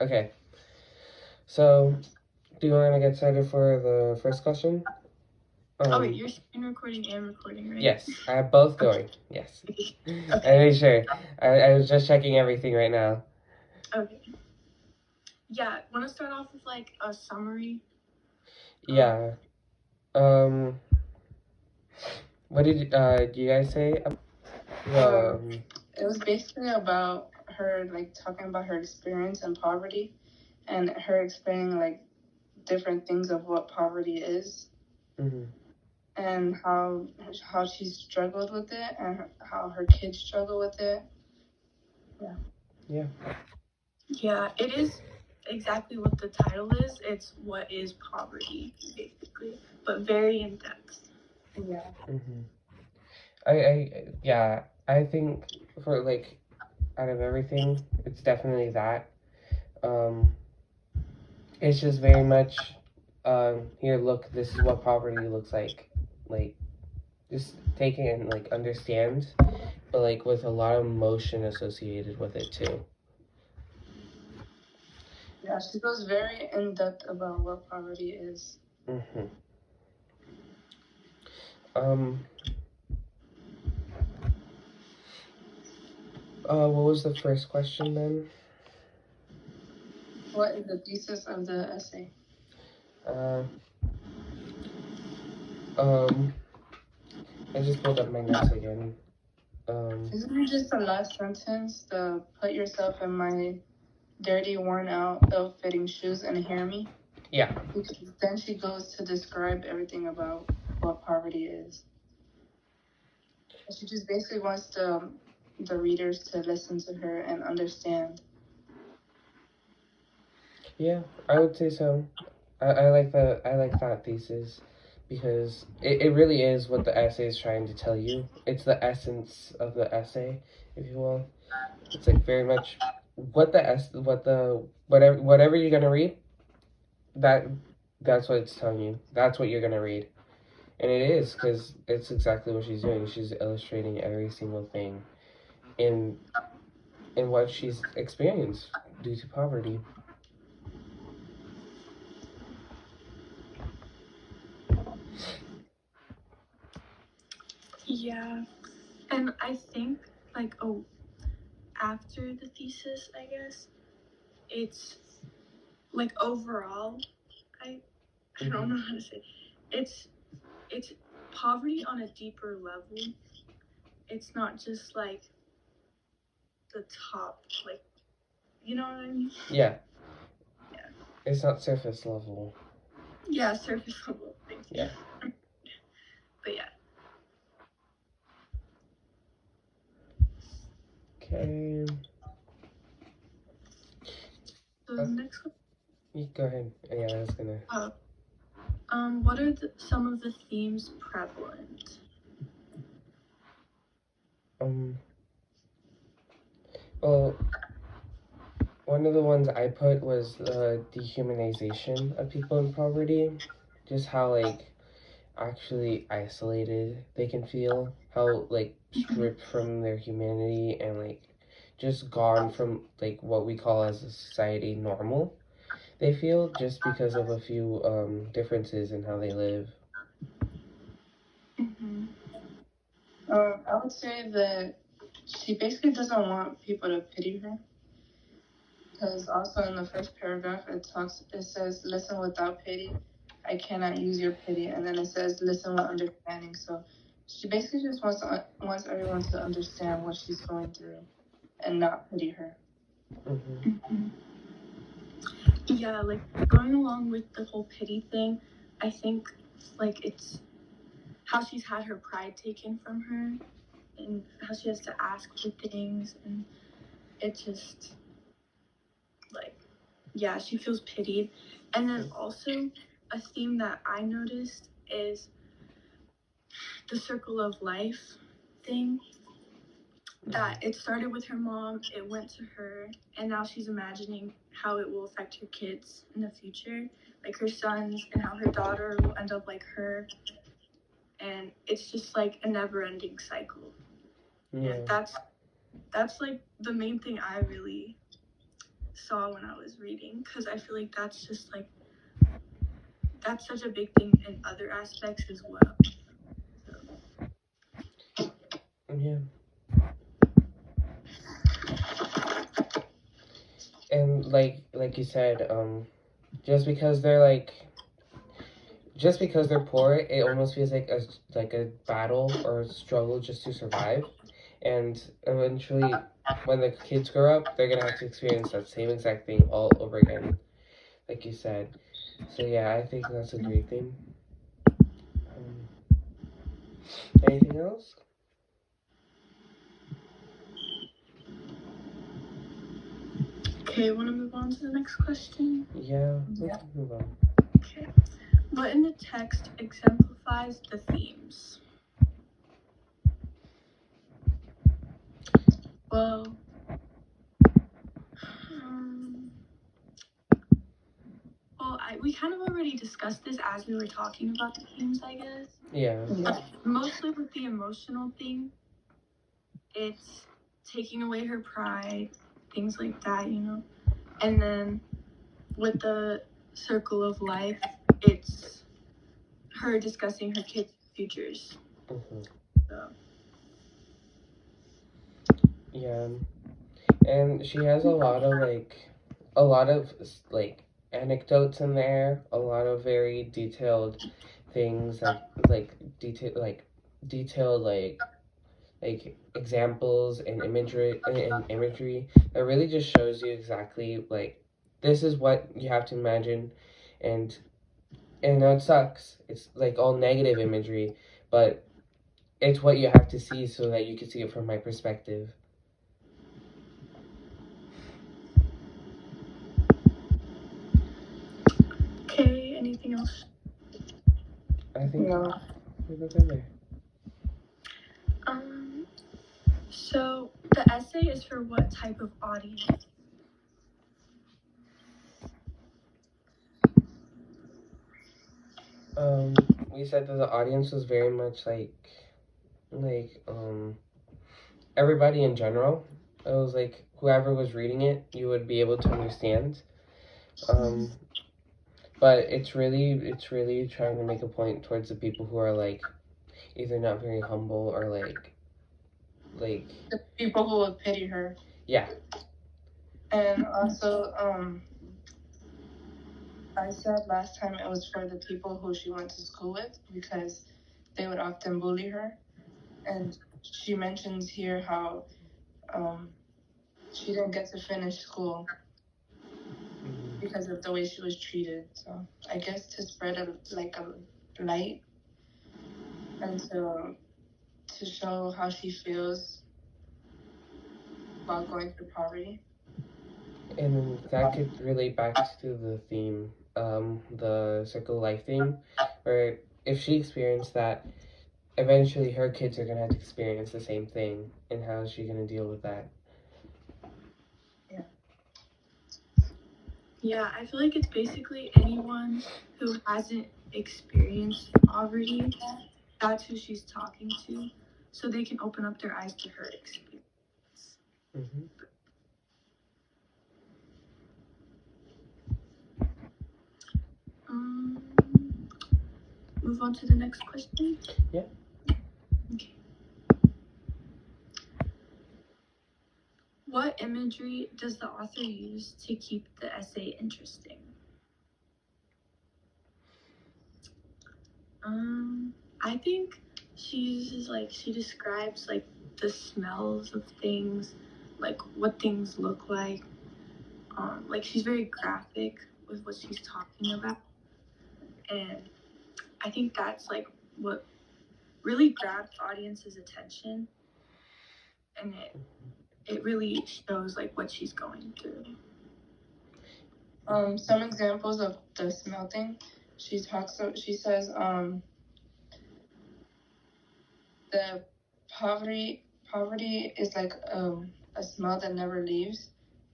Okay. So, do you want to get started for the first question? Wait, you're screen recording and recording, right? Yes, I have both going. Yes. Okay. I made sure. I was just checking everything right now. Okay. Yeah, want to start off with like a summary? Yeah. What did you guys say? It was basically about her like talking about her experience in poverty, and her explaining like different things of what poverty is, and how she struggled with it, and how her kids struggle with it. Yeah. Yeah, it is exactly what the title is. It's what is poverty, basically, but very in depth. Yeah. I think for like out of everything, it's definitely that. It's just very much, here, look, this is what poverty looks like. Like, just take it and like understand, but like with a lot of emotion associated with it too. Yeah, she goes very in depth about what poverty is. What was the first question then? What is the thesis of the essay? I just pulled up my notes again. Isn't it just the last sentence? The put yourself in my dirty, worn out, ill-fitting shoes and hear me? Yeah. Because then she goes to describe everything about what poverty is. She just basically wants the readers to listen to her and understand. Yeah, I would say so. I like that thesis because it really is what the essay is trying to tell you. It's the essence of the essay, if you will. It's like very much whatever you're gonna read, that's what it's telling you. That's what you're gonna read, and it is because it's exactly what she's doing. She's illustrating every single thing in what she's experienced due to poverty. Yeah, and I think like after the thesis, I guess it's like overall, I don't know how to say. It's poverty on a deeper level. It's not just like the top, like, you know what I mean? Yeah. It's not surface level. Yeah, surface level. Thank you. Yeah. But yeah. Okay. So the next one. You go ahead. Yeah, I was gonna. What are some of the themes prevalent? Well, one of the ones I put was the dehumanization of people in poverty. Just how like actually isolated they can feel, how like stripped from their humanity and like just gone from like what we call as a society normal they feel just because of a few differences in how they live. I would say that she basically doesn't want people to pity her, because also in the first paragraph it says listen without pity, I cannot use your pity, and then it says listen with understanding. So she basically just wants everyone to understand what she's going through and not pity her. Yeah, like going along with the whole pity thing, I think like it's how she's had her pride taken from her and how she has to ask for things, and it just like, yeah, she feels pitied. And then also a theme that I noticed is the circle of life thing, that it started with her mom, it went to her, and now she's imagining how it will affect her kids in the future, like her sons, and how her daughter will end up like her. And it's just like a never-ending cycle. Yeah. And that's like the main thing I really saw when I was reading, because I feel like that's just like that's such a big thing in other aspects as well. Yeah. And like you said, just because they're poor, it almost feels like a battle or a struggle just to survive. And eventually, when the kids grow up, they're gonna have to experience that same exact thing all over again, like you said. So yeah, I think that's a great thing. Anything else? Okay, want to move on to the next question? Yeah, we can move on. Okay. What in the text exemplifies the themes? Well, we kind of already discussed this as we were talking about the themes, I guess. Yeah. Mostly with the emotional thing, it's taking away her pride, things like that, you know. And then with the circle of life, it's her discussing her kids' futures. Mm-hmm. So. Yeah, and she has a lot of anecdotes in there, a lot of very detailed things detailed examples and imagery that really just shows you exactly this is what you have to imagine. And I know it sucks, it's like all negative imagery, but it's what you have to see so that you can see it from my perspective. Okay, anything else? I think No. we're good there. So the essay is for what type of audience? We said that the audience was very much everybody in general. It was like whoever was reading it, you would be able to understand. But it's really trying to make a point towards the people who are either not very humble or the people who would pity her. Yeah. And also, I said last time it was for the people who she went to school with, because they would often bully her. And she mentions here how she didn't get to finish school because of the way she was treated. So I guess to spread a light and to show how she feels while going through poverty. And that could relate back to the theme, the circle of life theme, where if she experienced that, eventually her kids are gonna have to experience the same thing, and how is she gonna deal with that? Yeah, I feel like it's basically anyone who hasn't experienced poverty. That's who she's talking to, so they can open up their eyes to her experience. Mm-hmm. Move on to the next question. Yeah. Okay. What imagery does the author use to keep the essay interesting? I think she uses she describes the smells of things, what things look like. She's very graphic with what she's talking about, and I think that's what really grabs the audience's attention, and it really shows what she's going through. Some examples of the smell thing. She says the poverty is like a smell that never leaves,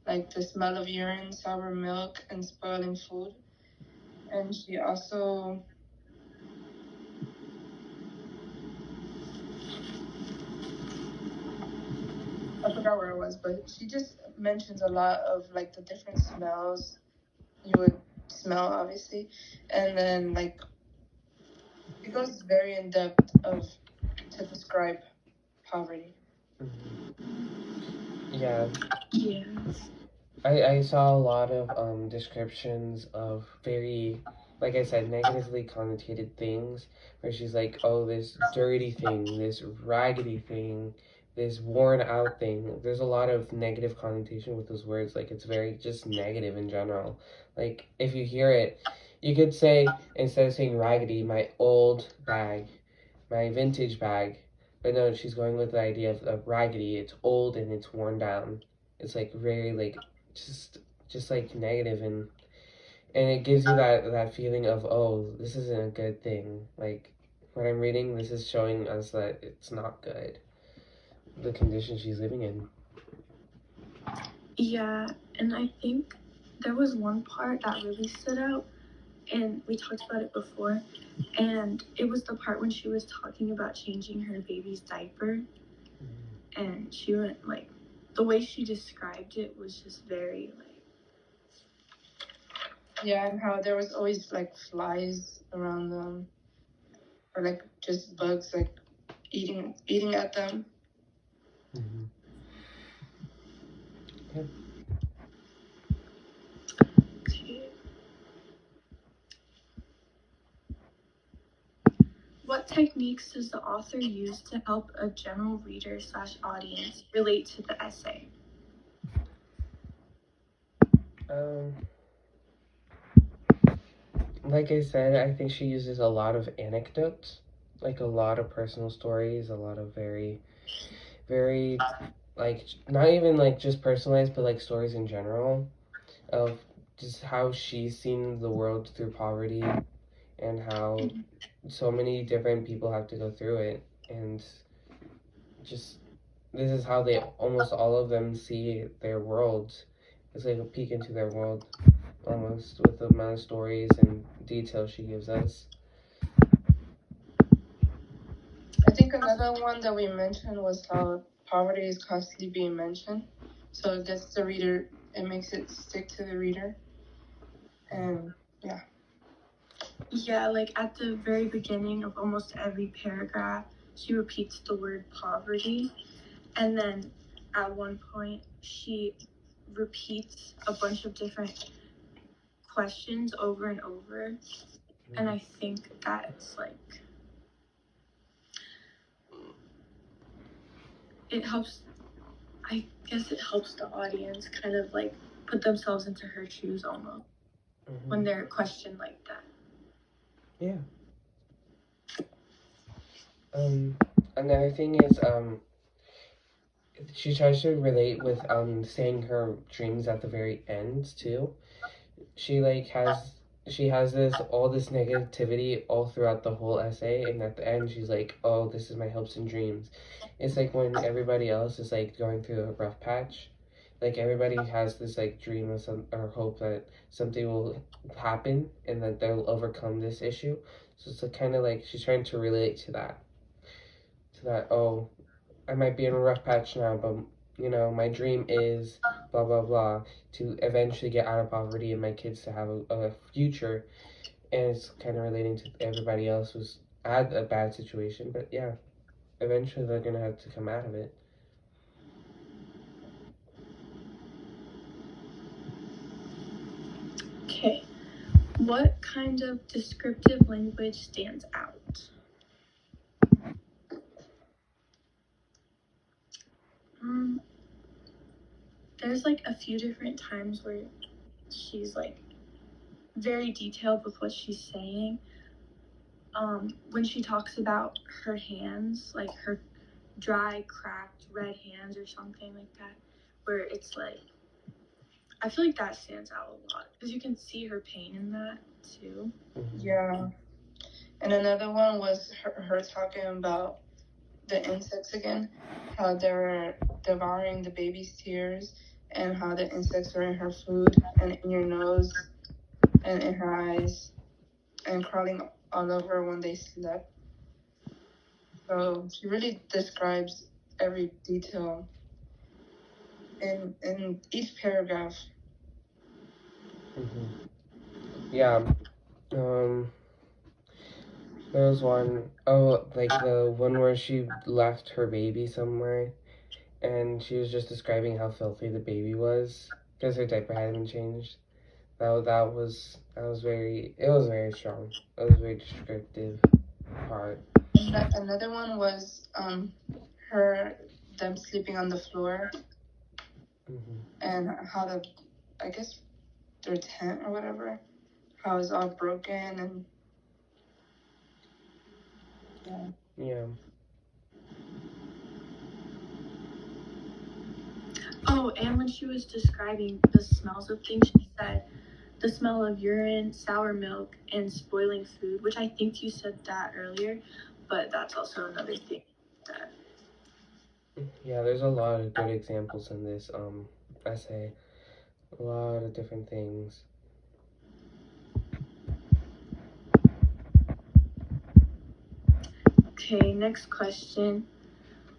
like the smell of urine, sour milk, and spoiling food. And she also I forgot where it was, but she just mentions a lot of like the different smells you would smell, obviously, and then like it goes very in depth of to describe poverty. Yeah, Yeah. I saw a lot of descriptions of very, like I said, negatively connotated things where she's like, oh, this dirty thing, this raggedy thing, this worn out thing. There's a lot of negative connotation with those words. Like it's very just negative in general. Like if you hear it, you could say, instead of saying raggedy, my old bag, my vintage bag. But no, she's going with the idea of raggedy. It's old and it's worn down. It's like very like just just like negative, and it gives you that feeling of, oh, this isn't a good thing. Like what I'm reading, this is showing us that it's not good, the condition she's living in. Yeah, and I think there was one part that really stood out, and we talked about it before, and it was the part when she was talking about changing her baby's diaper, and she went like, the way she described it was just very like, Yeah, and how there was always like flies around them, or like just bugs like eating at them. okay. What techniques does the author use to help a general reader / audience relate to the essay? Um, like I said, I think she uses a lot of anecdotes, like a lot of personal stories, a lot of very, very, like, not even like just personalized, but like stories in general of just how she's seen the world through poverty and how so many different people have to go through it. And just this is how they almost all of them see their worlds. It's like a peek into their world almost with the amount of stories and details she gives us. I think another one that we mentioned was how poverty is constantly being mentioned, so it gets the reader. It makes it stick to the reader, and yeah. Yeah, like at the very beginning of almost every paragraph, she repeats the word poverty. And then at one point, she repeats a bunch of different questions over and over. And I think that's like, it helps, I guess it helps the audience kind of like put themselves into her shoes almost when they're questioned like that. Yeah. Another thing is she tries to relate with saying her dreams at the very end too. She like has this all this negativity all throughout the whole essay, and at the end she's like, oh, this is my hopes and dreams. It's like when everybody else is like going through a rough patch, like everybody has this like dream of some or hope that something will happen and that they'll overcome this issue. So it's like kind of like she's trying to relate to that, oh, I might be in a rough patch now, but you know, my dream is blah blah blah to eventually get out of poverty and my kids to have a future. And it's kind of relating to everybody else who's had a bad situation, but yeah, eventually they're gonna have to come out of it. Okay. What kind of descriptive language stands out? There's like a few different times where she's like very detailed with what she's saying. When she talks about her hands, like her dry, cracked, red hands or something like that, where it's like, I feel like that stands out a lot because you can see her pain in that too. Yeah. And another one was her talking about the insects again, how they're devouring the baby's tears, and how the insects are in her food and in your nose and in her eyes and crawling all over when they slept. So she really describes every detail in each paragraph. Yeah. Um. There was one, oh, like the one where she left her baby somewhere, and she was just describing how filthy the baby was because her diaper hadn't been changed. That was very, it was very strong. That was a very descriptive part. Another one was them sleeping on the floor and how I guess their tent or whatever, how it's all broken and Yeah. Oh, and when she was describing the smells of things, she said the smell of urine, sour milk, and spoiling food, which I think you said that earlier, but that's also another thing that. Yeah, there's a lot of good examples in this essay. A lot of different things. Okay, next question.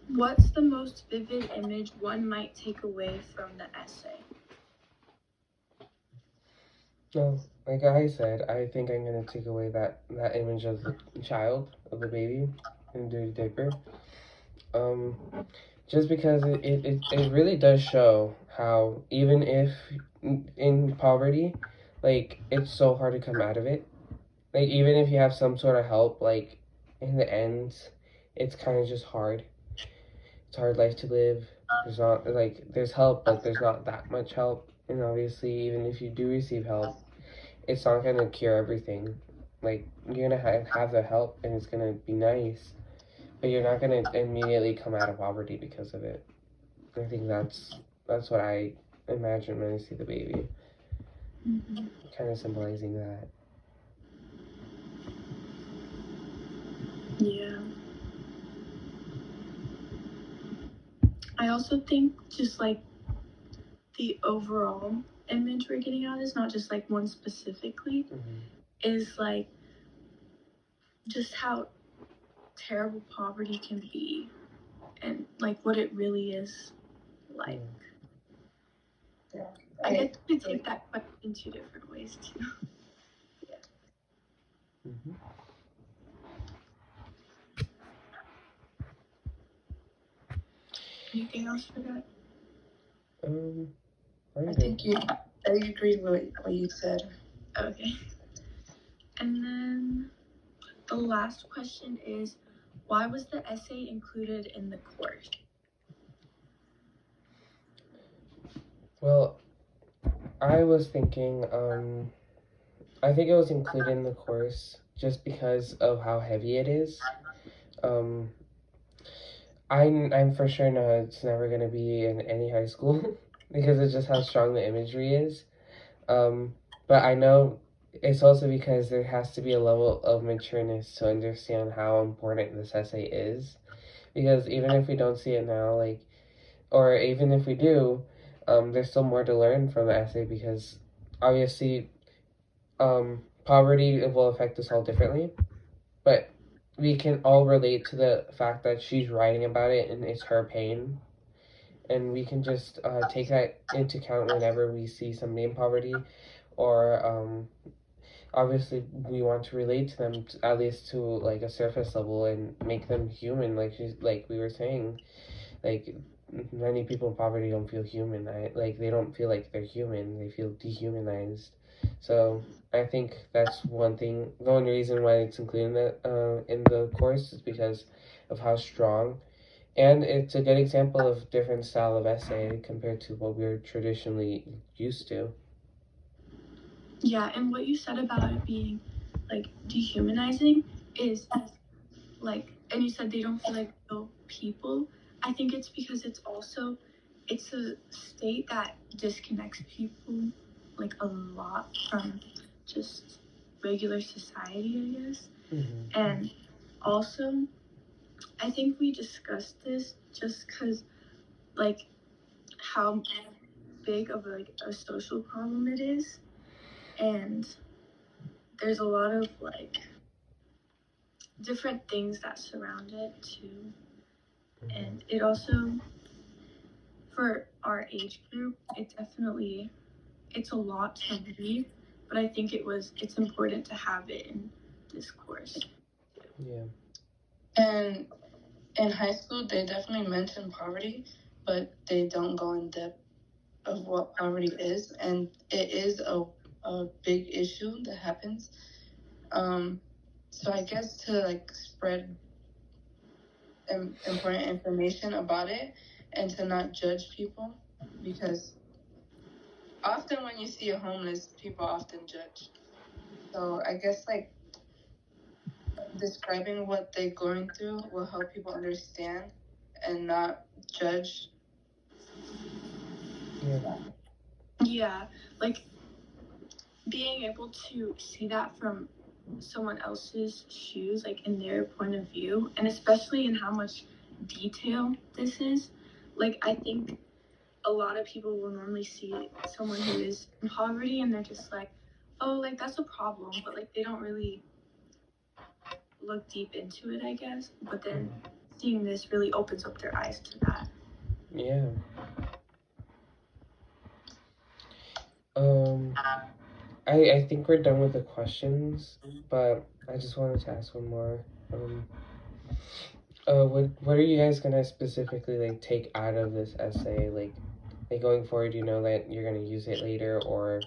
What's the most vivid image one might take away from the essay? No, like I said, I think I'm gonna take away that image of the child, of the baby, in the diaper. Just because it really does show how even if in poverty, like it's so hard to come out of it. Like even if you have some sort of help, like in the end, it's kind of just hard. It's a hard life to live. There's not like there's help, but there's not that much help. And obviously, even if you do receive help, it's not gonna cure everything. Like you're gonna have the help, and it's gonna be nice, but you're not gonna immediately come out of poverty because of it. I think that's what I imagine when I see the baby, kind of symbolizing that. Yeah. I also think just like the overall image we're getting out is not just like one specifically, is like just how terrible poverty can be and like what it really is like. Yeah. I guess we could take that question two different ways too. Anything else for that? I think I agree with what you said. Okay. And then the last question is, why was the essay included in the course? Well, I was thinking, I think it was included in the course just because of how heavy it is. I'm for sure know it's never gonna be in any high school because it's just how strong the imagery is. But I know it's also because there has to be a level of matureness to understand how important this essay is. Because even if we don't see it now, like, or even if we do, there's still more to learn from the essay because obviously, poverty will affect us all differently, but we can all relate to the fact that she's writing about it and it's her pain, and we can just take that into account whenever we see somebody in poverty, or obviously we want to relate to them at least to like a surface level and make them human, like we were saying, like many people in poverty don't feel human. Like they don't feel like they're human. They feel dehumanized. So I think that's one thing. The only reason why it's included in the course is because of how strong, and it's a good example of different style of essay compared to what we're traditionally used to. Yeah, and what you said about it being like dehumanizing is like, and you said they don't feel like real people. I think it's because it's a state that disconnects people like a lot from just regular society, I guess. And also, I think we discussed this just because like how big of like a social problem it is, and there's a lot of like different things that surround it too. And it also, for our age group, it's a lot to read, but I think it's important to have it in this course. Yeah. And in high school, they definitely mention poverty, but they don't go in depth of what poverty is, and it is a big issue that happens. So I guess to like spread important information about it and to not judge people, because often when you see a homeless, people often judge. So I guess like describing what they're going through will help people understand and not judge. Yeah, like being able to see that from someone else's shoes, like in their point of view, and especially in how much detail this is. Like, I think a lot of people will normally see someone who is in poverty and they're just like, oh, like that's a problem, but like they don't really look deep into it, I guess. But then seeing this really opens up their eyes to that. Yeah. I think we're done with the questions, but I just wanted to ask one more. What are you guys gonna specifically like take out of this essay? Like going forward, you know that you're gonna use it later, or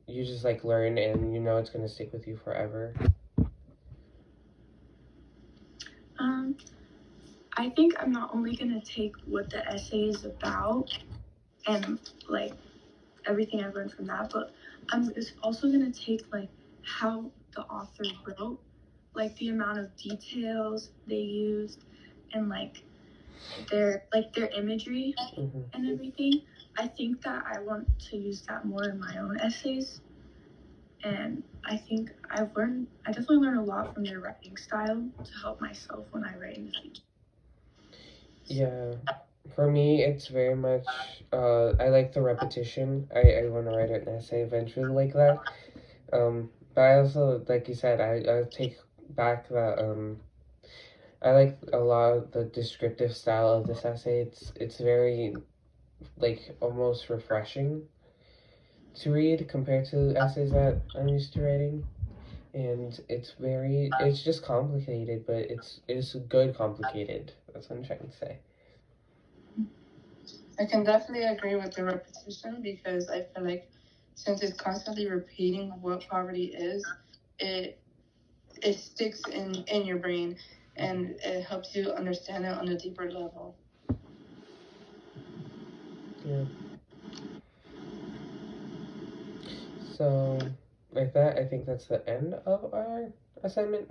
you just like learn and you know it's gonna stick with you forever? I think I'm not only gonna take what the essay is about and like everything I learned from that, but I'm just also gonna take like how the author wrote, like the amount of details they used, and like their imagery and everything. I think that I want to use that more in my own essays, and I think I definitely learned a lot from their writing style to help myself when I write in the future. Yeah, for me, it's very much, I like the repetition. I want to write an essay eventually like that. But I also, like you said, I take back that, I like a lot of the descriptive style of this essay. It's very, like, almost refreshing to read compared to essays that I'm used to writing. And it's just complicated, but it's good complicated. That's what I'm trying to say. I can definitely agree with the repetition, because I feel like since it's constantly repeating what poverty is, it sticks in your brain and it helps you understand it on a deeper level. Yeah. So, like that, I think that's the end of our assignment.